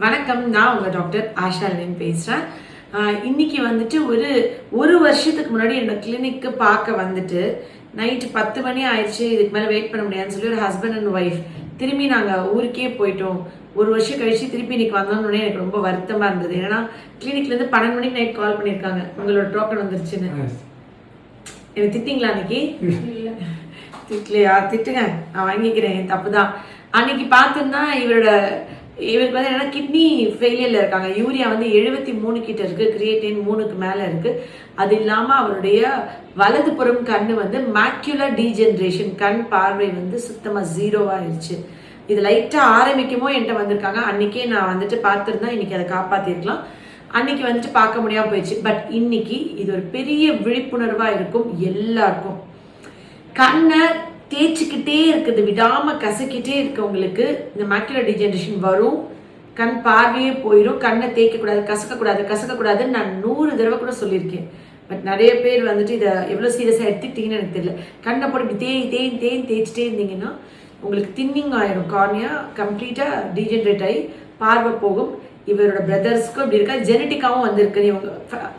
வணக்கம், நான் உங்கள் டாக்டர் ஆஷாலின் பேசுகிறேன். இன்னைக்கு வந்துட்டு ஒரு வருஷத்துக்கு முன்னாடி என்னோட கிளினிக்கு பார்க்க வந்துட்டு நைட்டு 10 மணி ஆயிடுச்சு, இதுக்கு மேலே வெயிட் பண்ண முடியாதுன்னு சொல்லி ஒரு ஹஸ்பண்ட் அண்ட் ஒய்ஃப் திரும்பி நாங்கள் ஊருக்கே போயிட்டோம். ஒரு வருஷம் கழிச்சு திருப்பி இன்னைக்கு வந்தோம்னே எனக்கு ரொம்ப வருத்தமாக இருந்தது. ஏன்னா கிளினிக்லேருந்து 12 மணிக்கு நைட் கால் பண்ணியிருக்காங்க, உங்களோட டோக்கன் வந்துருச்சுன்னு. எனக்கு திட்டிங்களா அன்னைக்கு? திட்டலையா? திட்டுங்க, நான் வாங்கிக்கிறேன், தப்பு தான். அன்னைக்கு பார்த்துன்னா இவருக்கு வந்து என்னன்னா கிட்னி ஃபெயிலியர்ல இருக்காங்க. யூரியா வந்து 73 கிட்ட இருக்கு, கிரியேட்டின் 3க்கு மேல இருக்கு. அது இல்லாம அவருடைய வலது புறம் கண்ணு வந்து மேக்யூலர் டீஜெனரேஷன், கண் பார்வை வந்து சுத்தமா 0 ஆயிடுச்சு. இது லைட்டா ஆரம்பிக்குமோ என்கிட்ட வந்திருக்காங்க. அன்னைக்கே நான் வந்துட்டு பார்த்துருந்தா இன்னைக்கு அதை காப்பாத்திருக்கலாம். அன்னைக்கு வந்துட்டு பார்க்க முடியாம போயிடுச்சு. பட் இன்னைக்கு இது ஒரு பெரிய விழிப்புணர்வா இருக்கும் எல்லாருக்கும். கண்ணை தேய்ச்சிக்கிட்டே இருக்குது, விடாம கசக்கிட்டே இருக்கவங்களுக்கு இந்த மேக்குலர் டீஜெனரேஷன் வரும். கண் பார்வையே போயிடும். கண்ணை தேய்க்கக்கூடாது, கசக்கக்கூடாது நான் 100 தடவை கூட சொல்லியிருக்கேன். பட் நிறைய பேர் வந்துட்டு இதை எவ்வளோ சீரியஸாக எடுத்துக்கிட்டீங்கன்னு எனக்கு தெரியல. கண்ணை போட்டு தேய்ச்சிட்டே இருந்தீங்கன்னா உங்களுக்கு தின்னிங் ஆயிரும். கார்னியா கம்ப்ளீட்டாக டீஜெனரேட் ஆகி பார்வை போகும். இவரோட பிரதர்ஸ்க்கும் இப்படி இருக்கா, ஜெனட்டிக்காவும் வந்திருக்கு.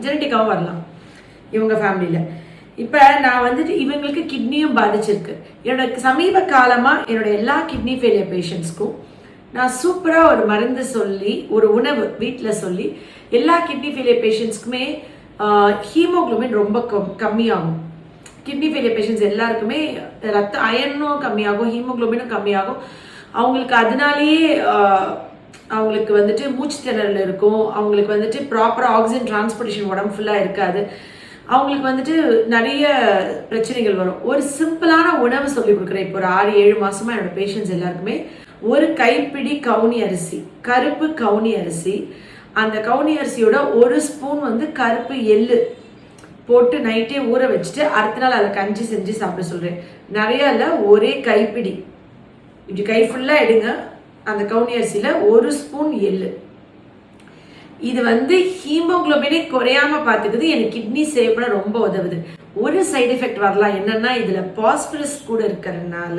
ஜெனட்டிக்காவும் வரலாம் இவங்க ஃபேமிலியில். இப்போ நான் வந்துட்டு இவங்களுக்கு கிட்னியும் பாதிச்சிருக்கு. என்னோட சமீப காலமாக என்னோட எல்லா கிட்னி ஃபெயிலியர் பேஷண்ட்ஸ்க்கும் நான் சூப்பராக ஒரு மருந்து சொல்லி, ஒரு உணவு வீட்டில் சொல்லி எல்லா கிட்னி ஃபெயிலியர் பேஷண்ட்ஸ்க்குமே ஹீமோக்ளோபின் ரொம்ப கம்மியாகும். கிட்னி ஃபெயிலியர் பேஷண்ட்ஸ் எல்லாருக்குமே அயனும் கம்மியாகும், ஹீமோக்ளோபினும் கம்மியாகும். அவங்களுக்கு அதனாலேயே அவங்களுக்கு வந்துட்டு மூச்சு திணறல் இருக்கும். அவங்களுக்கு வந்துட்டு ப்ராப்பராக ஆக்சிஜன் டிரான்ஸ்போர்ட்டேஷன் உடம்பு ஃபுல்லாக இருக்காது. அவங்களுக்கு வந்துட்டு நிறைய பிரச்சனைகள் வரும். ஒரு சிம்பிளான உணவு சொல்லி கொடுக்குறேன். இப்போ ஒரு 6-7 மாசமா என்னோட பேஷண்ட்ஸ் எல்லாருக்குமே ஒரு கைப்பிடி கவுனி அரிசி, கருப்பு கவுனி அரிசி, அந்த கவுனி அரிசியோட 1 ஸ்பூன் வந்து கருப்பு எள்ளு போட்டு நைட்டே ஊற வச்சுட்டு அடுத்த நாள் அதை கஞ்சி செஞ்சு சாப்பிட சொல்றேன். நிறைய இல்லை, ஒரே கைப்பிடி, இப்படி கை ஃபுல்லாக எடுங்க. அந்த கவுனி அரிசியில் 1 ஸ்பூன் எள்ளு. இது வந்து ஹீமோக்ளோபினே குறையாம பார்த்துக்குது. எனக்கு கிட்னி சேவ் பண்ண ரொம்ப உதவுது. ஒரு சைடு எஃபெக்ட் வரலாம், என்னன்னா இதுல பாஸ்பரஸ் கூட இருக்கிறதுனால,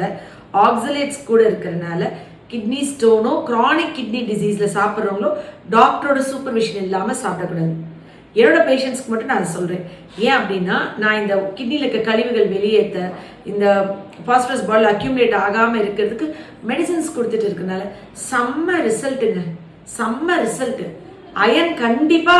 ஆக்சலேட்ஸ் கூட இருக்கிறதுனால கிட்னி ஸ்டோனோ கிரானிக் கிட்னி டிசீஸ்ல சாப்பிட்றவங்களோ டாக்டரோட சூப்பர்விஷன் இல்லாம சாப்பிடக்கூடாது. என்னோட பேஷண்ட்ஸ்க்கு மட்டும் நான் சொல்றேன். ஏன் அப்படின்னா, நான் இந்த கிட்னியில் இருக்க கழிவுகள் வெளியேற்ற, இந்த பாஸ்பரஸ் பால் அக்யூமுலேட் ஆகாம இருக்கிறதுக்கு மெடிசன்ஸ் கொடுத்துட்டு இருக்கனால செம்ம ரிசல்ட்டுங்க, செம்ம ரிசல்ட். அயன் கண்டிப்பா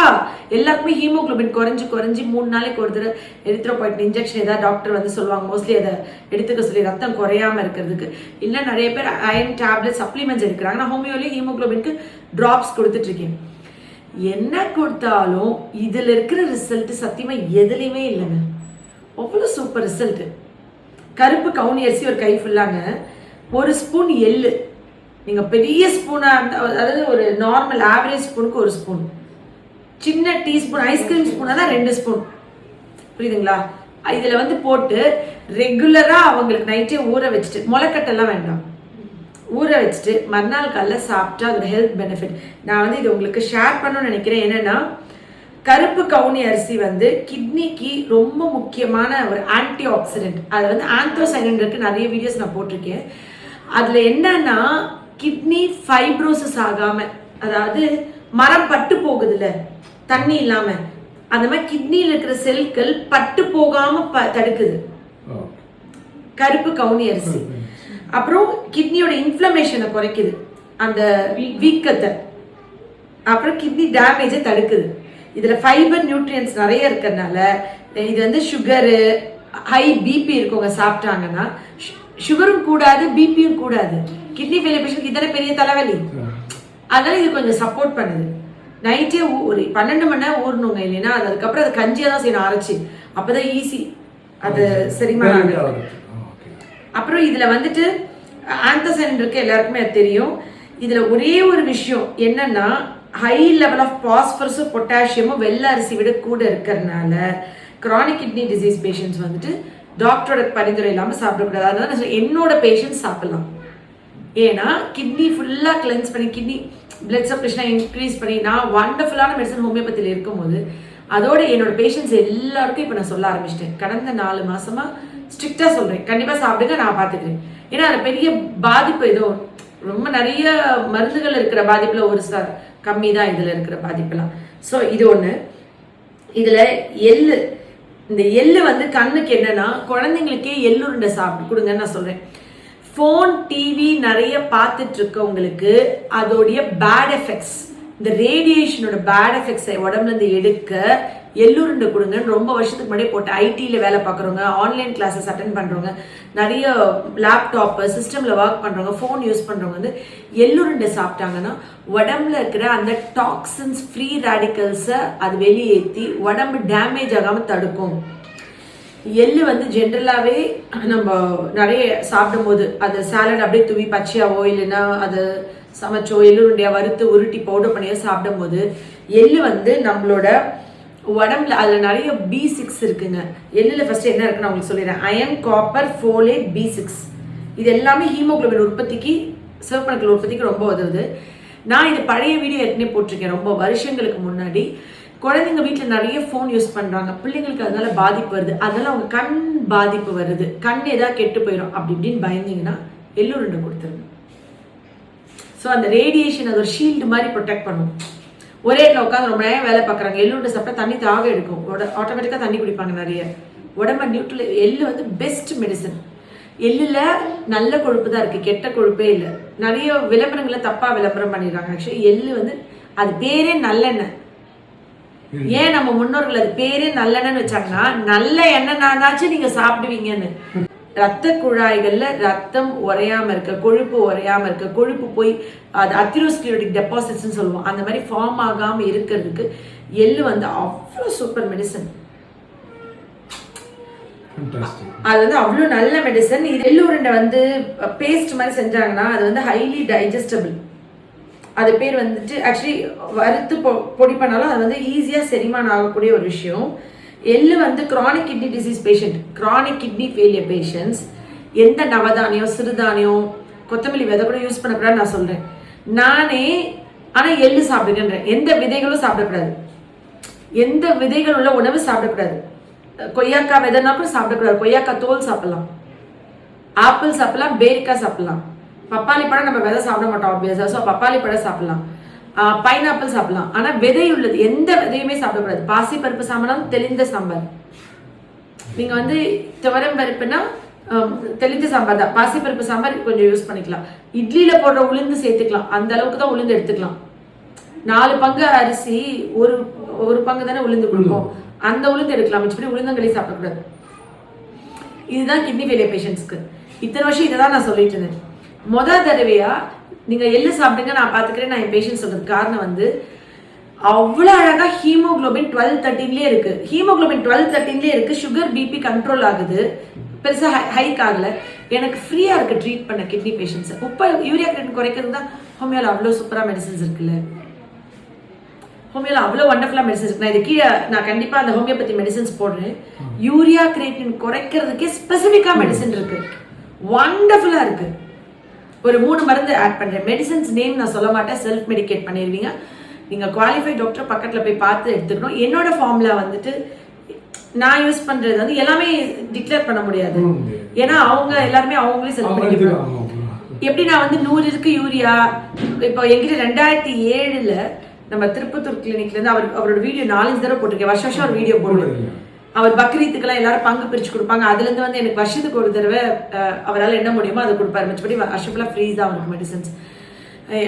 எல்லாருக்குமே ஹீமோக்ளோபின் குறைஞ்சு 3 நாளைக்கு ஒரு தடவை எரித்ரோபாய்டின் இன்ஜெக்ஷன் ஏதாவது டாக்டர் வந்து சொல்லுவாங்க. மோஸ்ட்லி அதை எடுத்துக்க சொல்லி ரத்தம் குறையாம இருக்கிறதுக்கு. இல்லை நிறைய பேர் அயன் டேப்லெட் சப்ளிமெண்ட்ஸ் எடுக்கிறாங்க. நான் ஹோமியோலி ஹீமோக்ளோபினுக்கு ட்ராப்ஸ் கொடுத்துட்டு இருக்கேன். என்ன கொடுத்தாலும் இதுல இருக்கிற ரிசல்ட் சத்தியமா எதுலையுமே இல்லைங்க. அவ்வளோ சூப்பர் ரிசல்ட். கருப்பு கவுனி அரிசி ஒரு கை ஃபுல்லாங்க, 1 ஸ்பூன் எள்ளு, நீங்கள் பெரிய ஸ்பூனாக, அதாவது ஒரு நார்மல் ஆவரேஜ் ஸ்பூனுக்கு 1 ஸ்பூன், சின்ன டீஸ்பூன் ஐஸ்கிரீம் ஸ்பூனாக தான் 2 ஸ்பூன், புரியுதுங்களா? இதில் வந்து போட்டு ரெகுலராக அவங்களுக்கு நைட்டே ஊற வச்சுட்டு, முளைக்கட்டெல்லாம் வேண்டாம், ஊற வச்சுட்டு மறுநாள் காலைல சாப்பிட்டா அதோட ஹெல்த் பெனிஃபிட். நான் வந்து இது உங்களுக்கு ஷேர் பண்ணணும்னு நினைக்கிறேன். என்னென்னா, கருப்பு கவுனி அரிசி வந்து கிட்னிக்கு ரொம்ப முக்கியமான ஒரு ஆன்டி ஆக்சிடென்ட். அது வந்து ஆந்தோசைனின் இருக்கு, நிறைய வீடியோஸ் நான் போட்டிருக்கேன். அதில் என்னன்னா, கிட்னி ஃபைப்ரோசிஸ் ஆகாம, அதாவது மரம் பட்டு போகுதுல்ல தண்ணி இல்லாம, அந்த மாதிரி கிட்னியில் இருக்கிற செல்கள் பட்டு போகாம தடுக்குது கருப்பு கவுனி அரிசி. அப்புறம் கிட்னியோட இன்ஃப்ளமேஷனை குறைக்குது, அந்த வீக்கத்தை, அப்புறம் கிட்னி டேமேஜை தடுக்குது. இதுல ஃபைபர் நியூட்ரியன்ஸ் நிறைய இருக்கிறதுனால இது வந்து சுகரு, ஹை பிபி இருக்கவங்க சாப்பிட்டாங்கன்னா, சுகரும் கூடாது பிபியும் கூடாது. கிட்னி ஃபெயிலியர் பேஷண்ட்க்கு இதெல்லாம் பெரிய தலைவலி. அதனால இது கொஞ்சம் சப்போர்ட் பண்ணுது. நைட்டே ஒரு 12 மணி நேரம் ஊறணுங்க, இல்லைன்னா அதுக்கப்புறம் அதை கஞ்சியாக தான் செய்யணும் அரைச்சி, அப்போதான் ஈஸி அது செரிமானம். அப்புறம் இதில் வந்துட்டு ஆந்தோசைனின் இருக்கு, எல்லாருக்குமே அது தெரியும். இதில் ஒரே ஒரு விஷயம் என்னன்னா, ஹை லெவல் ஆஃப் பாஸ்பரஸும் பொட்டாசியமும் வெள்ளை அரிசி விட கூட இருக்கிறதுனால கிரானிக் கிட்னி டிசீஸ் பேஷண்ட்ஸ் வந்துட்டு டாக்டரோட பரிந்துரை இல்லாமல் சாப்பிடக்கூடாது. அதனால நான் என்னோட பேஷண்ட்ஸ் சாப்பிடலாம். ஏன்னா கிட்னி ஃபுல்லாக கிளென்ஸ் பண்ணி, கிட்னி பிளட் சர்க்குலேஷனை இன்க்ரீஸ் பண்ணி, நான் வண்டர்ஃபுல்லான மெடிசன் ஹோமியோபதியில் இருக்கும்போது அதோட என்னோட பேஷண்ட்ஸ் எல்லாருக்கும் இப்போ நான் சொல்ல ஆரம்பிச்சிட்டேன். கடந்த 4 மாசமா ஸ்ட்ரிக்டாக சொல்கிறேன், கண்டிப்பாக சாப்பிடுங்க, நான் பார்த்துக்கிறேன். ஏன்னா அது பெரிய பாதிப்பு, ஏதோ ரொம்ப நிறைய மருந்துகள் இருக்கிற பாதிப்புல கம்மி தான் இதில் இருக்கிற பாதிப்பெல்லாம். ஸோ இது ஒன்று. இதில் எள்ளு, இந்த எள்ளு வந்து கண்ணுக்கு என்னன்னா, குழந்தைங்களுக்கே எள்ளுருண்டை சாப்பிட்டு கொடுங்கன்னு நான் சொல்கிறேன். ஃபோன் டிவி நிறைய பார்த்துட்டு இருக்கவங்களுக்கு அதோடைய பேட் எஃபெக்ட்ஸ், இந்த ரேடியேஷனோட பேட் எஃபெக்ட்ஸை உடம்புலேருந்து எடுக்க எள்ளுருண்டை கொடுங்கன்னு ரொம்ப வருஷத்துக்கு முன்னாடியே போட்டு, ஐடியில் வேலை பார்க்குறவங்க, ஆன்லைன் கிளாஸஸ் அட்டென்ட் பண்ணுறவங்க, நிறைய லேப்டாப்பு சிஸ்டமில் ஒர்க் பண்ணுறவங்க, ஃபோன் யூஸ் பண்ணுறவங்க வந்து எள்ளுருண்டை சாப்பிட்டாங்கன்னா உடம்புல இருக்கிற அந்த டாக்ஸின்ஸ், ஃப்ரீ ரேடிக்கல்ஸை அது வெளியேற்றி உடம்பு டேமேஜ் ஆகாமல் தடுக்கும். எள்ளு வந்து ஜென்ரலாகவே நம்ம நிறைய சாப்பிடும் போது அது சாலட் அப்படியே தூவி பச்சையாவோ இல்லைன்னா அது சமைச்சோ எள்ளுருண்டையாக வறுத்து உருட்டி பவுடர் பண்ணியோ சாப்பிடும் போது எள்ளு வந்து நம்மளோட உடம்புல அதில் நிறைய B6 இருக்குங்க. எள்ளில் ஃபர்ஸ்ட் என்ன இருக்குன்னு உங்களுக்கு சொல்லிடுறேன். அயன், காப்பர், ஃபோலேட், B6 இது எல்லாமே ஹீமோகுளோபின் உற்பத்திக்கு, சிவப்பணுக்கள் உற்பத்திக்கு ரொம்ப உதவுது. நான் இது பழைய வீடியோ ஏற்கனவே போட்டிருக்கேன் ரொம்ப வருஷங்களுக்கு முன்னாடி. குழந்தைங்க வீட்டில் நிறைய ஃபோன் யூஸ் பண்ணுறாங்க, பிள்ளைங்களுக்கு அதனால பாதிப்பு வருது, அதனால அவங்க கண் பாதிப்பு வருது, கண் ஏதாவது கெட்டு போயிடும் அப்படி இப்படின்னு பயந்தீங்கன்னா எள்ளுருண்டை கொடுத்துருங்க. ஸோ அந்த ரேடியேஷன் அது ஒரு ஷீல்டு மாதிரி ப்ரொடெக்ட் பண்ணும். ஒரே இடத்துல உட்காந்து ரொம்ப நேரம் வேலை பார்க்குறாங்க, எள்ளுருண்டை சாப்பிட்டா தண்ணி தாக எடுக்கும், ஆட்டோமேட்டிக்காக தண்ணி குடிப்பாங்க நிறைய. உடம்பு நியூட்ரல், எள்ளு வந்து பெஸ்ட் மெடிசன். எள்ளில் நல்ல கொழுப்பு தான் இருக்குது, கெட்ட கொழுப்பே இல்லை. நிறைய விளம்பரங்களை தப்பாக விளம்பரம் பண்ணிடுறாங்க. ஆக்சுவலி எள்ளு வந்து அது பேரே நல்லெண்ணெய். ஏன் நம்ம முன்னோர்கள் அது பேரே நல்லெண்ணெய்னு வச்சாங்கன்னா, நல்ல எண்ணெய்னாச்சும் நீங்க சாப்பிடுவீங்கன்னு. ரத்த குழாய்கள்ல ரத்தம் உறையாம இருக்க, கொழுப்பு உறையாம இருக்க, கொழுப்பு போய் அது அத்திரோஸ்க்ளீரோட்டிக் டெபாசிட்ஸ்ன்னு சொல்லுவோம், அந்த மாதிரி ஃபார்ம் ஆகாம இருக்கிறதுக்கு எள்ளு வந்து அவ்வளோ சூப்பர் மெடிசன். அது வந்து அவ்வளோ நல்ல மெடிசன். இது எள்ளு உருண்டை வந்து பேஸ்ட் மாதிரி செஞ்சாங்கன்னா அது வந்து ஹைலி டைஜஸ்டபிள். அது பேர் வந்துட்டு ஆக்சுவலி வறுத்து பொடி பண்ணாலும் அது வந்து ஈஸியாக செரிமானம் ஆகக்கூடிய ஒரு விஷயம். எள்ளு வந்து chronic kidney disease patient, chronic kidney failure patients எந்த நவதானியம், சிறுதானியம், கொத்தமல்லி விதை கூட யூஸ் பண்ணக்கூடாதுன்னு நான் சொல்கிறேன் நானே. ஆனால் எள்ளு சாப்பிடுங்கன்றேன். எந்த விதைகளும் சாப்பிடக்கூடாது, எந்த விதைகள் உள்ள உணவு சாப்பிடக்கூடாது. கொய்யாக்காய் விதைனா கூட சாப்பிடக்கூடாது. கொய்யாக்காய் தோல் சாப்பிடலாம், ஆப்பிள் சாப்பிடலாம், பேரிக்காய் சாப்பிடலாம். பப்பாளி பழம் நம்ம விதை சாப்பிட மாட்டோம் ஆப்வியஸா, ஸோ பப்பாளி பழம் சாப்பிடலாம், பைனாப்பிள் சாப்பிடலாம். ஆனால் விதை உள்ளது எந்த விதையுமே சாப்பிடக்கூடாது. பாசி பருப்பு சாப்பிடலாம், தெளிந்த சாம்பார். நீங்கள் வந்து துவரம் பருப்புனா தெளிந்த சாம்பார் தான், பாசி பருப்பு சாம்பார் கொஞ்சம் யூஸ் பண்ணிக்கலாம். இட்லியில் போடுற உளுந்து சேர்த்துக்கலாம், அந்த அளவுக்கு தான் உளுந்து எடுத்துக்கலாம். 4 பங்கு அரிசி ஒரு பங்கு தானே உளுந்து கொடுக்கும், அந்த உளுந்து எடுக்கலாம். மிச்சப்படி உளுந்தங்களி சாப்பிடக்கூடாது. இதுதான் கிட்னி ஃபெயிலியர் பேஷண்ட்ஸ்க்கு. இத்தனை வருஷம் இதை தான் நான் சொல்லிட்டு இருந்தேன். முதல் தடவையா நீங்க எள்ளு சாப்பிடுங்க நான் பாத்துக்கிறேன் நான் என் பேஷண்ட் சொல்றதுக்கு காரணம் வந்து அவ்வளவு அழகா ஹீமோகுளோபின் 12-13 இருக்கு. ஹீமோகுளோபின் 12-13 இருக்கு. சுகர், பிபி கண்ட்ரோல் ஆகுது, பெருசா ஹைக் ஆகல. எனக்கு ஃப்ரீயா இருக்கு ட்ரீட் பண்ண கிட்னி பேஷண்ட்ஸ். யூரியா கிரேட்டின் குறைக்கிறது தான் ஹோமியோல அவ்வளோ சூப்பரா மெடிசன்ஸ் இருக்குல்ல. ஹோமியோல அவ்வளோ வண்டர்ஃபுல்லா மெடிசன்ஸ் இருக்கு. நான் இது கீழே நான் கண்டிப்பா அந்த ஹோமியோபதி மெடிசன்ஸ் போடுறேன். யூரியா கிரேட்டின் குறைக்கிறதுக்கே ஸ்பெசிஃபிக்கா மெடிசன் இருக்கு, வண்டர்ஃபுல்லா இருக்கு. ஒரு 3 மருந்து ஆட் பண்ணுறேன். மெடிசன்ஸ் நேம் நான் சொல்ல மாட்டேன், செல்ஃப் மெடிக்கேட் பண்ணிடுவீங்க. நீங்கள் குவாலிஃபைட் டாக்டர் பக்கத்தில் போய் பார்த்து எடுத்துக்கணும். என்னோட ஃபார்முலா வந்துட்டு நான் யூஸ் பண்ணுறது வந்து எல்லாமே டிக்ளேர் பண்ண முடியாது, ஏன்னா அவங்க எல்லாருமே அவங்களே செல்ஃப் மெடிக்கேட். எப்படி நான் வந்து 100 இருக்கு யூரியா. இப்போ எங்கிட்ட 2007 நம்ம திருப்பத்தூர் கிளினிக்லேருந்து அவரோட வீடியோ 4-5 தடவை போட்டிருக்கேன். வருஷம் ஒரு வீடியோ போடுவேன். அவர் பக்ரீத்துக்கெல்லாம் எல்லாரும் பங்கு பிரிச்சு கொடுப்பாங்க. அதுலேருந்து வந்து எனக்கு வருஷத்துக்கு ஒரு தடவை அவரால் என்ன முடியுமோ அதை கொடுப்பாரு. மிச்சப்படி வருஷம் ஃபுல்லாக ஃப்ரீ தான் அவருக்கு மெடிசன்ஸ்.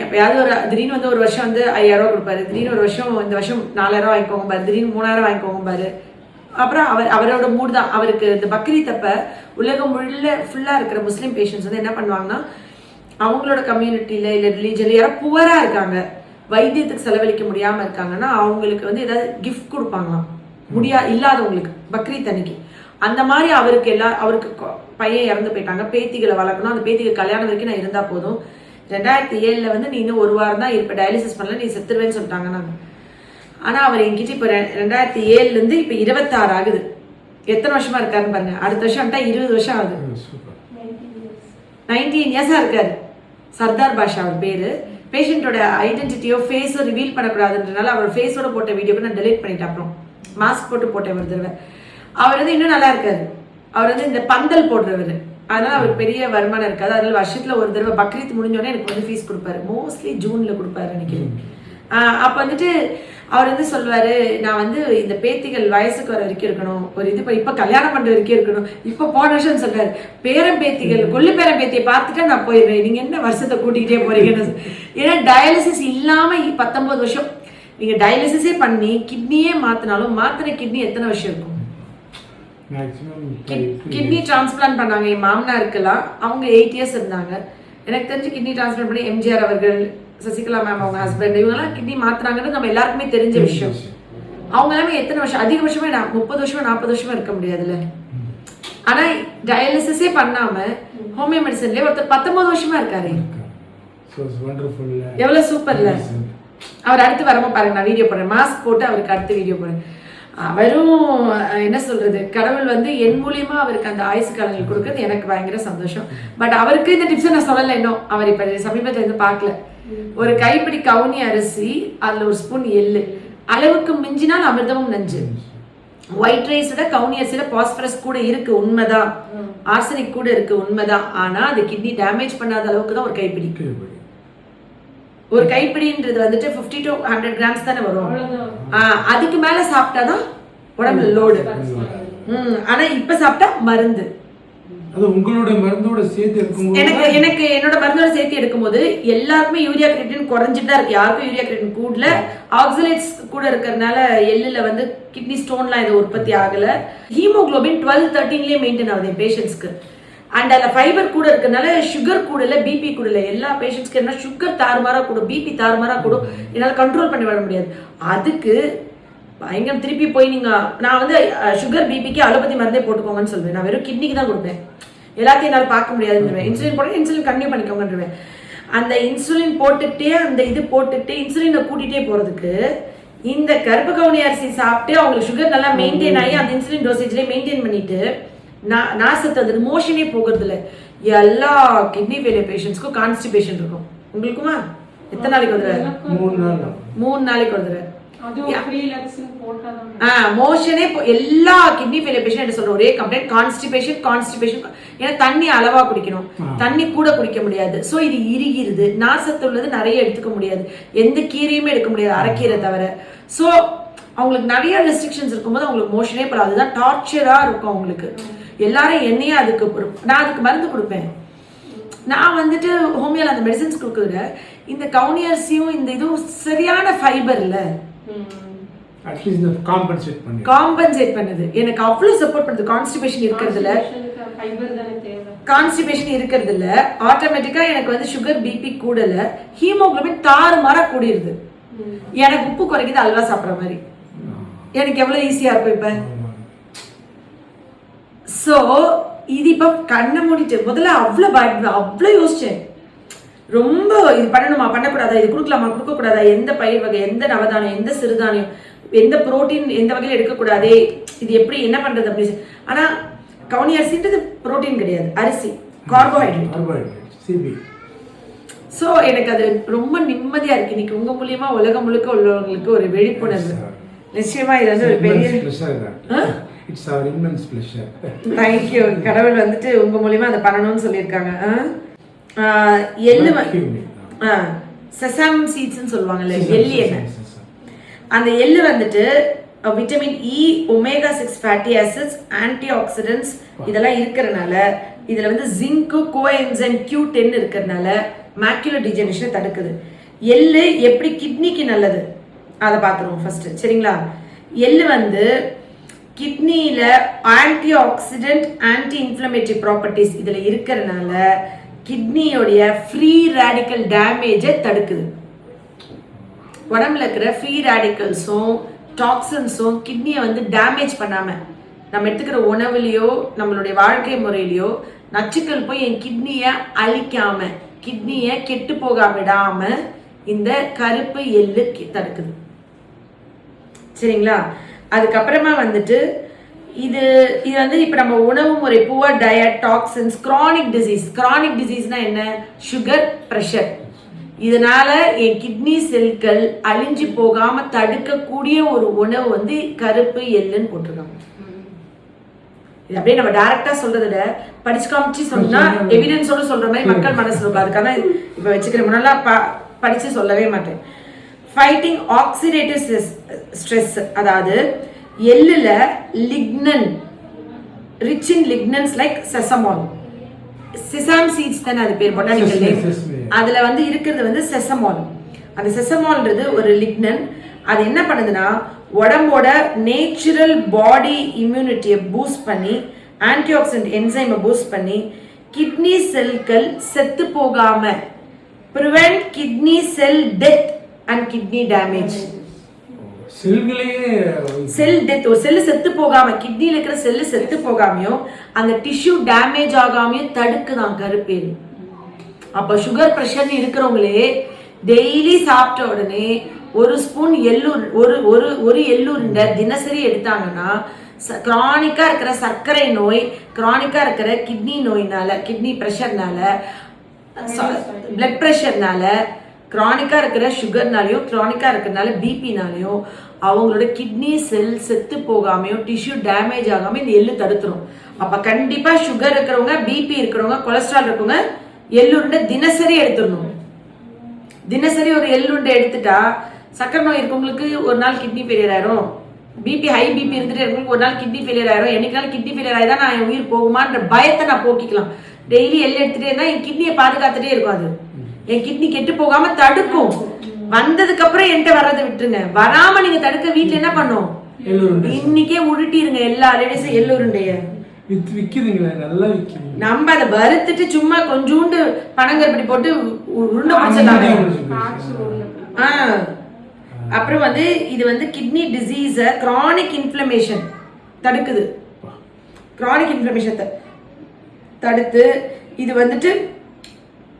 எப்பயாவது திடீர்னு வந்து ஒரு வருஷம் வந்து 5000 கொடுப்பாரு, திடீர்னு ஒரு வருஷம் இந்த வருஷம் 4000 வாங்கிக்கோங்க பாரு, திடீர்னு 3000 வாங்கிக்கோங்க பாரு. அப்புறம் அவரோட மூடு தான். அவருக்கு இந்த பக்ரீத் அப்ப உலகம் ஃபுல்லாக இருக்கிற முஸ்லீம் பேஷண்ட்ஸ் வந்து என்ன பண்ணுவாங்கன்னா, அவங்களோட கம்யூனிட்டியில் இல்லை ரிலீஜனில் யாராவது புவராக இருக்காங்க, வைத்தியத்துக்கு செலவழிக்க முடியாமல் இருக்காங்கன்னா அவங்களுக்கு வந்து ஏதாவது கிஃப்ட் கொடுப்பாங்களாம், இல்லாதவங்களுக்கு பக்ரீத் அன்னைக்கு. அந்த மாதிரி அவருக்கு பையன் இறந்து போயிட்டாங்க, பேத்திகளை வளர்க்கணும், அந்த பேத்திக்கு கல்யாணம் வரைக்கும் நான் இருந்தால் போதும். 2007 வந்து நீ இன்னும் 1 வாரம் தான் இருப்ப, டயாலிசிஸ் பண்ணல, நீ செத்துருவேன்னு சொல்லிட்டாங்க நாங்கள். ஆனால் அவர் என்கிட்ட இப்போ 2007 இப்போ 26 ஆகுது. எத்தனை வருஷமா இருக்காருன்னு பாருங்க. அடுத்த வருஷம் வந்துட்டா 20 வருஷம் ஆகுது. 19 இயர்ஸாக இருக்காரு. சர்தார் பாஷா அவர் பேரு. பேஷண்ட்டோட ஐடென்டிட்டியோ ஃபேஸோ ரிவீல் பண்ணக்கூடாதுன்றனால அவர் ஃபேஸோட போட்ட வீடியோக்கு நான் டெலிட் பண்ணிட்டேன். அப்புறம் மாஸ்க் போட்டு போட்டேன் ஒரு தடவை. அவர் வந்து இன்னும் நல்லா இருக்காரு. அவர் வந்து இந்த பந்தல் போடுறவர், அதனால அவருக்கு பெரிய வருமானம் இருக்காது. அதனால வருஷத்துல ஒரு தடவை பக்ரீத் முடிஞ்சோடனே எனக்கு வந்து ஃபீஸ் கொடுப்பாரு. மோஸ்ட்லி ஜூன்ல கொடுப்பாரு நினைக்கிறேன். அப்போ வந்துட்டு அவர் வந்து சொல்லுவாரு, நான் வந்து இந்த பேத்திகள் வயசுக்கு வர வரைக்கும் இருக்கணும், ஒரு இது இப்போ கல்யாணம் பண்ணுற வரைக்கும் இருக்கணும். இப்போ போன வருஷம் சொல்றாரு, பேரன் பேத்திகள் கொள்ளு பேரன் பேத்தியை பார்த்துட்டா நான் போயிடுவேன், நீங்க என்ன வருஷத்தை கூட்டிகிட்டே போறீங்கன்னு. ஏன்னா டயாலிசிஸ் இல்லாம 19 வருஷம் நீங்க டயாலிசிஸே பண்ணி கிட்னியே மாத்தினாலும் மாத்தின கிட்னி எத்தனை வருஷம் இருக்கும்? கிட்னி டிரான்ஸ்பிளான்ட் பண்ணாங்க என் மாமனாருக்கெல்லாம், அவங்க 8 இயர்ஸ் இருந்தாங்க. எனக்கு தெரிஞ்சு கிட்னி டிரான்ஸ்பிளான்ட் பண்ணி எம்ஜிஆர் அவர்கள், சசிகலா மேம் அவங்க ஹஸ்பண்ட், இவங்கெல்லாம் கிட்னி மாத்துறாங்கன்னு நம்ம எல்லாருக்குமே தெரிஞ்ச விஷயம். அவங்க எல்லாமே எத்தனை வருஷம், அதிகபட்சமே 30 வருஷமா 40 வருஷமா இருக்க முடியாதுல்ல. ஆனா டயாலிசிஸே பண்ணாம ஹோமியோ மெடிசன்லயே ஒருத்தர் 19 வருஷமா இருக்காரு. எவ்வளவு சூப்பர்ல. அவர் அடுத்து வரமா பாருங்க, நான் வீடியோ போடுறேன், மாஸ்க் போட்டு அவருக்கு அடுத்து வீடியோ போடுறேன். அவரும் என்ன சொல்றது, கடவுள் வந்து என் மூலியமா அவருக்கு அந்த ஆயுசு காலங்கள் கொடுக்கறது எனக்கு பயங்கர சந்தோஷம். பட் அவருக்கு இந்த டிப்ஸை நான் சொல்லலை இன்னும், அவர் இப்ப சமீபத்துல இருந்து பார்க்கல. ஒரு கைப்பிடி கவுனி அரிசி, அதுல ஒரு ஸ்பூன் எள்ளு, அளவுக்கு மிஞ்சினால் அமிர்தமும் நஞ்சு. ஒயிட் ரைஸோட கவுனி அரிசியில பாஸ்பரஸ் கூட இருக்கு உண்மைதான், ஆர்சனிக் கூட இருக்கு உண்மைதான். ஆனா அது கிட்னி டேமேஜ் பண்ணாத அளவுக்கு தான் ஒரு கைப்பிடி. ஒரு கைப்பிடின்றது வந்துட்டு 50 to 100 கிராம்ஸ் தானே வரும். அதுக்கு மேல சாப்பிட்டாதான் உடம்புல லோடு. ஆனா இப்ப சாப்பிட்டா மருந்து, அது உங்களோட மருந்தோட சேர்த்து எடுக்கும்போது எனக்கு என்னோட மருந்தோட சேர்த்து எடுக்கும்போது எல்லாருக்குமே யூரியா கிரியேட்டின் குறைஞ்சிட்டு தான் இருக்கு. யாருக்கும் யூரியா கிரியேட்டின் கூடல, ஆக்சலேட்ஸ் கூட இருக்கிறதுனால எள்ளுல வந்து கிட்னி ஸ்டோன்லாம் இது உற்பத்தி ஆகல. ஹீமோகுளோபின் 12-13லயே மெயின்டைன் ஆகுது பேஷண்ட்ஸ்க்கு. அண்ட் அதில் ஃபைபர் கூட இருக்கிறதுனால சுகர் கூட இல்லை, பிபி கூட இல்லை. எல்லா பேஷண்ட்ஸ்க்கு என்ன சுகர் தாறுமாறாக கூட, பிபி தாறுமாறாக கூட என்னால் கண்ட்ரோல் பண்ணி வர முடியாது. அதுக்கு பயங்கரம் திருப்பி போய் நான் வந்து சுகர் பிபிக்கு அலோபதி மருந்தே போட்டுக்கோங்கன்னு சொல்லுவேன். நான் வெறும் கிட்னிக்கு தான் கொடுப்பேன், எல்லாத்தையும் என்னால் பார்க்க முடியாதுன்னு. இன்சுலின் போட்டு இன்சுலின் கண்டினியூ பண்ணிக்கோங்கன்றேன். அந்த இன்சுலின் போட்டுக்கிட்டே அந்த இது போட்டுக்கிட்டே இன்சுலினை கூட்டிகிட்டே போகிறதுக்கு இந்த கருப்பு கவுனி அரிசி சாப்பிட்டு அவங்களுக்கு சுகர் நல்லா மெயின்டைன் ஆகி அந்த இன்சுலின் டோசேஜ்லேயே மெயின்டைன் பண்ணிட்டு நாசத்து அது மோஷனே போகிறது இல்லை. எல்லா கிட்னி ஃபெயிலியர் பேஷண்ட்ஸ்க்கும் கான்ஸ்டிபேஷன் இருக்கும். உங்களுக்குமா எத்தனை நாளைக்கு ஒரு தடவை? 3 நாளைக்கு ஒரு தடவை மோஷனே. எல்லா கிட்னி ஃபெயிலியர் பேஷண்ட் என்ன சொல்ற ஒரே கம்ப்ளைண்ட், கான்ஸ்டிபேஷன். ஏன்னா தண்ணி அளவா குடிக்கணும், தண்ணி கூட குடிக்க முடியாது. ஸோ இது இறுகிறது, நார்சத்து உள்ளது நிறைய எடுத்துக்க முடியாது, எந்த கீரையுமே எடுக்க முடியாது அரைக்கீரை தவிர. ஸோ அவங்களுக்கு நிறைய ரெஸ்ட்ரிக்ஷன்ஸ் இருக்கும்போது அவங்களுக்கு மோஷனே போல, அதுதான் டார்ச்சரா இருக்கும் அவங்களுக்கு. எல்லாரும் என்னையே நான் அதுக்கு மருந்து கொடுப்பேன். நான் வந்துட்டு ஹோமியோல அந்த மெடிசன்ஸ் கொடுக்குற இந்த கவுனி அரிசியும் இந்த இதுவும் சரியான ஃபைபர் இல்ல, காம்பன்சேட் பண்ணுது. எனக்கு அவ்வளவு சப்போர்ட் பண்ணுது. கான்ஸ்டிபேஷன் இருக்கிறதுல ஆட்டோமேட்டிக்கா எனக்கு வந்து சுகர் பிபி கூடல, ஹீமோகுளோபின் தாறுமாறா கூடிருது. எனக்கு உப்பு குறைக்குது அல்வா சாப்பிட்ற மாதிரி. எனக்கு எவ்வளவு ஈஸியா இருக்கும் இப்ப. சோ இது இப்ப கண்ணை மூடிட்டு முதல்ல அவ்வளவு யோசிச்சேன், ரொம்ப இது பண்ணணுமா பண்ணக்கூடாதா, இது கொடுக்கலாமா கொடுக்க கூடாதா, எந்த பயிர் வகை, எந்த நவதானியம், எந்த சிறுதானியம், எந்த புரோட்டீன் எந்த வகையில எடுக்கக்கூடாதே, இது எப்படி என்ன பண்றது அப்படின்னு. ஆனா கவுனி அரிசின்றது புரோட்டீன் கிடையாது, அரிசி கார்போஹைட்ரேட். சோ எனக்கு அது ரொம்ப நிம்மதியா இருக்கு. இன்னைக்கு உங்க மூலியமா உலகம் முழுக்க உள்ளவங்களுக்கு ஒரு விழிப்புணர்வு. நிச்சயமா இது வந்து ஒரு பெரிய It's our immense pleasure. Thank you. கடவுள் வந்துட்டு உங்க மூலமா அதை பண்ணணும்னு சொல்லியிருக்காங்க. எள்ளு செசாம் சீட்ஸ்ன்னு சொல்லுவாங்கல்ல, எள்ளு எண்ணெய். அந்த எள்ளு வந்துட்டு vitamin E, omega 6 fatty acids, anti oxidants இதெல்லாம் இருக்கிறதுனால, இதுல வந்து ஜிங்க், கோஎன்சைம் Q10 இருக்கிறதுனால மேக்குலர் டிஜெனரேஷனை தடுக்குது. எள்ளு எப்படி கிட்னிக்கு நல்லது அதை பார்த்துருவோம் ஃபர்ஸ்ட், சரிங்களா? எள்ளு வந்து கிட்னியில antioxidant, anti inflammatory properties இதுல இருக்கிறதுனால கிட்னியோடைய ஃப்ரீ ரேடிக்கல் டேமேஜை தடுக்குது. உடம்புல இருக்கிற ஃப்ரீ ரேடிக்கல்ஸும் டாக்ஸின்ஸும் கிட்னியை வந்து டேமேஜ் பண்ணாம, நம்ம எடுத்துக்கிற உணவுலையோ நம்மளுடைய வாழ்க்கை முறையிலையோ நச்சுக்கள் போய் என் கிட்னியை அழிக்காம, கிட்னியை கெட்டு போக விடாம இந்த கருப்பு எள்ளு தடுக்குது, சரிங்களா? அதுக்கப்புறமா வந்துட்டு இது வந்து இப்போ நம்ம உணவு முறை, புவர் டயட், டாக்ஸின்ஸ், கிரானிக் டிசீஸ்னா என்ன? Sugar, pressure. இதனால என் கிட்னி செல்கள் அழிஞ்சு போகாம தடுக்கக்கூடிய ஒரு உணவு வந்து கருப்பு எள்ளுன்னு போட்டிருக்காங்க. இது அப்படியே நம்ம டைரக்டா சொல்றத விட படிச்சு காமிச்சு சொன்னா எவிடன்ஸோட சொல்ற மாதிரி மக்கள் மனசுல இருக்கும். அதுக்காக இப்ப வச்சுக்கிற முன்னால படிச்சு சொல்லவே மாட்டேன். ஃபைட்டிங் ஆக்சிடேட்டிவ் ஸ்ட்ரெஸ், அதாவது எள்ளுல lignan, rich in lignans like sesamol, sesame seeds தானே அது பேர், பொட்டானிக்கல் நேம். அதுல வந்து இருக்கிறது வந்து செசமால். அந்த செசமால்ன்றது ஒரு லிக்னன். அது என்ன பண்ணுதுன்னா உடம்போட நேச்சுரல் பாடி இம்யூனிட்டியை பூஸ்ட் பண்ணி, ஆன்டி ஆக்சிடென்ட் என்சைமை பூஸ்ட் பண்ணி கிட்னி செல்கள் செத்து போகாம, prevent kidney sell death and kidney damage. Sell death, ஒரு செல்லு செத்து போகாம, கிட்னில இருக்கிற செல்லு செத்து போகாமையும் அந்த டிஷ்யூ டேமேஜ் ஆகாமையும் தடுக்குதான் கருப்பேல். அப்ப சுகர் பிரஷர் இருக்கிறவங்களே டெய்லி சாப்பிட்ட உடனே ஒரு ஸ்பூன் எள்ளூர், ஒரு எள்ளூருண்ட தினசரி எடுத்தாங்கன்னா கிரானிக்கா இருக்கிற சர்க்கரை நோய், கிரானிக்கா இருக்கிற கிட்னி நோயினால, கிட்னி பிரஷர்னால, பிளட் பிரஷர்னால, கிரானிக்கா இருக்கிற சுகர்னாலையும், கிரானிக்கா இருக்கிறதுனால பிபினாலையும் அவங்களோட கிட்னி செல் செத்து போகாமையும் டிஷ்யூ டேமேஜ் ஆகாம இந்த எள்ளு தடுத்துரும். அப்ப கண்டிப்பா சுகர் இருக்கிறவங்க, பிபி இருக்கிறவங்க, கொலஸ்ட்ரால் இருக்கிறவங்க எள்ளுருண்டை தினசரி எடுத்துடணும். தினசரி ஒரு எள்ளுருண்டை எடுத்துட்டா சக்கரை நோய் இருக்கவங்களுக்கு ஒரு நாள் கிட்னி ஃபெயிலியர் ஆயிரும், பிபி ஹை பிபி இருந்துட்டு இருக்கவங்களுக்கு ஒரு நாள் கிட்னி ஃபெயிலியர் ஆயிரும். என்னைக்காலும் கிட்னி ஃபெயிலியர் ஆயிதான் நான் என் உயிர் போகுமான்ற பயத்தை நான் போக்கிக்கலாம். டெய்லி எள்ளு எடுத்துட்டே இருந்தா என் கிட்னியை பாதுகாத்துட்டே இருக்கும். அது என் கிட்னி கெட்டு போகாம தடுக்கும். வந்ததுக்கு அப்புறம் என்கிட்ட வர்றதை விட்டுருங்க. வராம நீங்க தடுக்க வீட்டுல என்ன பண்ணும், இன்னைக்கே உருட்டிருங்க எல்லா லேடிஸும் எள்ளுருண்டைய. நம்ம அதை வறுத்துட்டு சும்மா கொஞ்சோண்டு பனங்கருப்பட்டி போட்டு உருண்டை பிடிச்சிடலாம். அப்புறம் வந்து இது வந்து கிட்னி டிசீஸ, கிரானிக் இன்ஃப்ளமேஷன் தடுக்குது. கிரானிக் இன்ஃப்ளமேஷன் தடுத்து இது வந்துட்டு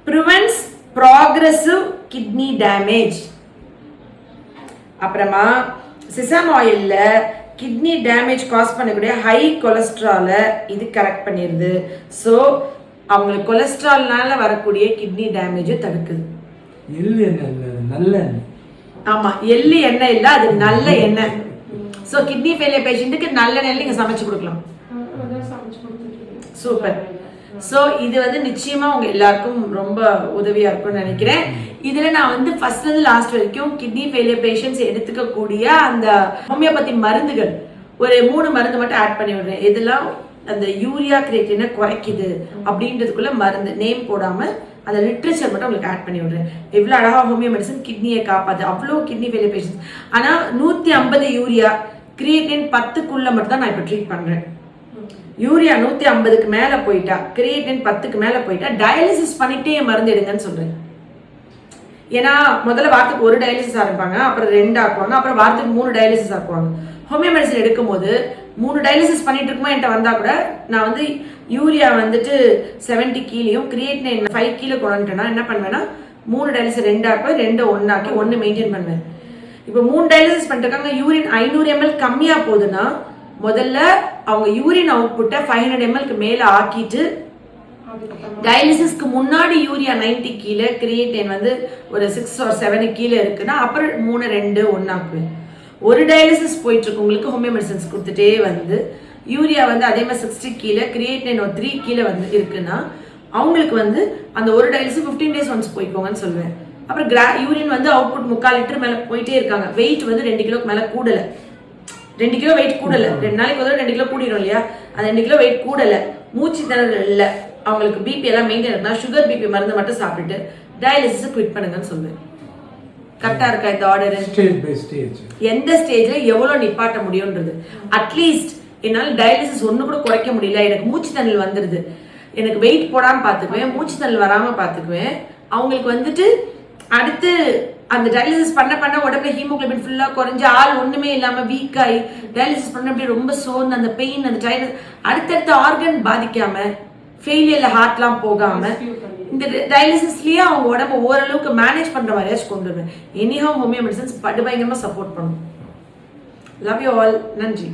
ப்ரிவென்ட்ஸ் ப்ராக்ரெசிவ் கிட்னி டேமேஜ். அப்புறமா சிசம் ஆயில்ல கிட்னி டேமேஜ் காஸ் பண்ணக்கூடிய ஹை கொலஸ்ட்ராலை இது கரெக்ட் பண்ணிடுது. ஸோ அவங்களுக்கு கொலஸ்ட்ரால்னால வரக்கூடிய கிட்னி டேமேஜை தடுக்குது. ஆமா, எள்ளு எண்ணெய் இல்ல, அது நல்ல எண்ணெய். ஸோ கிட்னி ஃபெயிலியர் பேஷண்ட்டுக்கு நல்ல எண்ணெய் நீங்க சமைச்சு கொடுக்கலாம். சூப்பர். ஸோ இது வந்து நிச்சயமா உங்க எல்லாருக்கும் ரொம்ப உதவியா இருக்கும்னு நினைக்கிறேன். இதுல நான் வந்து ஃபர்ஸ்ட்ல இருந்து லாஸ்ட் வரைக்கும் கிட்னி ஃபெயிலியர் பேஷண்ட்ஸ் எடுத்துக்கக்கூடிய அந்த ஹோமியோபதி மருந்துகள் ஒரு 3 மருந்து மட்டும் ஆட் பண்ணி விடுறேன். இதெல்லாம் அந்த யூரியா கிரியேட்டினை குறைக்குது அப்படின்றதுக்குள்ள மருந்து நேம் போடாம அந்த லிட்ரேச்சர் மட்டும் உங்களுக்கு ஆட் பண்ணி விடுறேன். எவ்வளோ அழகா ஹோமியோ மெடிசன் கிட்னியை காப்பாது. அவ்வளோ கிட்னி ஃபெயிலியர் பேஷண்ட்ஸ். ஆனால் 150 யூரியா கிரியேட்டின் 10க்குள்ள மட்டும் தான் நான் இப்போ ட்ரீட் பண்றேன். யூரியா 150க்கு மேல போயிட்டா, கிரியேட்டின் 10க்கு மேல போயிட்டா டயாலிசிஸ் பண்ணிட்டே மருந்து எடுங்கன்னு சொல்றேன். ஏன்னா முதல்ல வாரத்துக்கு 1 டயாலிசிஸ் ஆரம்பிப்பாங்க, அப்புறம் 2 ஆக்குவாங்க, அப்புறம் வாரத்துக்கு 3 டயாலிசிஸ் ஆக்குவாங்க. ஹோமியோ மெடிசன் எடுக்கும் போது 3 டயாலிசிஸ் பண்ணிட்டு இருக்குமா என்கிட்ட வந்தா கூட நான் வந்து யூரியா வந்துட்டு 70 கீழேயும் கிரியேட்டின் 5 கீழே கொண்டுட்டேன்னா என்ன பண்ணுவேன்னா 3 டயாலிசிஸ் 2 ஆக்குவேன், 2 1 ஆக்கி 1 மெயின்டைன் பண்ணுவேன். இப்போ 3 டயாலிசிஸ் பண்ணிட்டு யூரின் 500 ml கம்மியா போகுதுன்னா முதல்ல அவங்க யூரின் அவுட்புட்டை 500 ml மேல ஆக்கிட்டு டயாலிசிஸ்க்கு முன்னாடி யூரியா 90 கீழே, கிரியேட்டின் வந்து ஒரு 6 or 7 கீழே இருக்குன்னா அப்புறம் 3 2 1 ஆக்குவேன். ஒரு டயாலிசிஸ் போயிட்டு இருக்கவங்களுக்கு ஹோமியோ மெடிசன்ஸ் கொடுத்துட்டே வந்து யூரியா வந்து அதே மாதிரி 60 கீழே, கிரியேட்டின் 3 கீழே வந்து இருக்குன்னா அவங்களுக்கு வந்து அந்த ஒரு டயாலிசிஸ் 15 days ஒன்ஸ் போய்க்கோங்கன்னு சொல்லுவேன். அப்புறம் யூரின் வந்து அவுட்புட் 3/4 லிட்டர் மேலே போயிட்டே இருக்காங்க. வெயிட் வந்து 2 கிலோக்கு மேலே கூடலை, 2 கிலோ வெயிட் கூடலை, 2 நாளைக்கு வந்து 2 கிலோ கூடிடும் இல்லையா, அந்த 2 கிலோ வெயிட் கூடலை, மூச்சு திணறல் இல்லை, அவங்களுக்கு பிபி எல்லாம் மெயின்டைன் இருக்குன்னா சுகர் பிபி மருந்து மட்டும் சாப்பிட்டுட்டு டயாலிசிஸ் குவிட் பண்ணுங்கன்னு சொல்லுவேன். கரெக்டா இருக்கா இந்த ஆர்டர்? ஸ்டேஜ் பை ஸ்டேஜ் எந்த ஸ்டேஜ்ல எவ்வளவு நிப்பாட்ட முடியும்ன்றது. அட்லீஸ்ட் என்னால் டயாலிசிஸ் ஒண்ணு கூட குறைக்க முடியல, எனக்கு மூச்சு தண்ணல் வந்துடுது, எனக்கு வெயிட் போடாம பாத்துக்குவேன், மூச்சு தண்ணல் வராம பாத்துக்குவேன். அவங்களுக்கு வந்துட்டு அடுத்து அந்த டயாலிசிஸ் பண்ண உடம்புல ஹீமோகுளோபின் ஃபுல்லா குறைஞ்சு ஆள் ஒண்ணுமே இல்லாம வீக் ஆகி டயாலிசிஸ் பண்ண அப்படியே ரொம்ப சோர்ந்து அந்த பெயின் அந்த டயாலிசிஸ் அடுத்தடுத்த ஆர்கன் பாதிக்காம ஃபெயிலியர்ல ஹார்ட்லாம் போகாம இந்த டயாலிசிஸ்லயே அவங்க உடம்பு ஓரளவுக்கு மேனேஜ் பண்ற மாதிரியாச்சும் கொண்டு வருவேன். எனிஹவ் ஹோமியோ மெடிசன்ஸ் படுபயங்கரமா சப்போர்ட் பண்ணும். Love you all. நன்றி.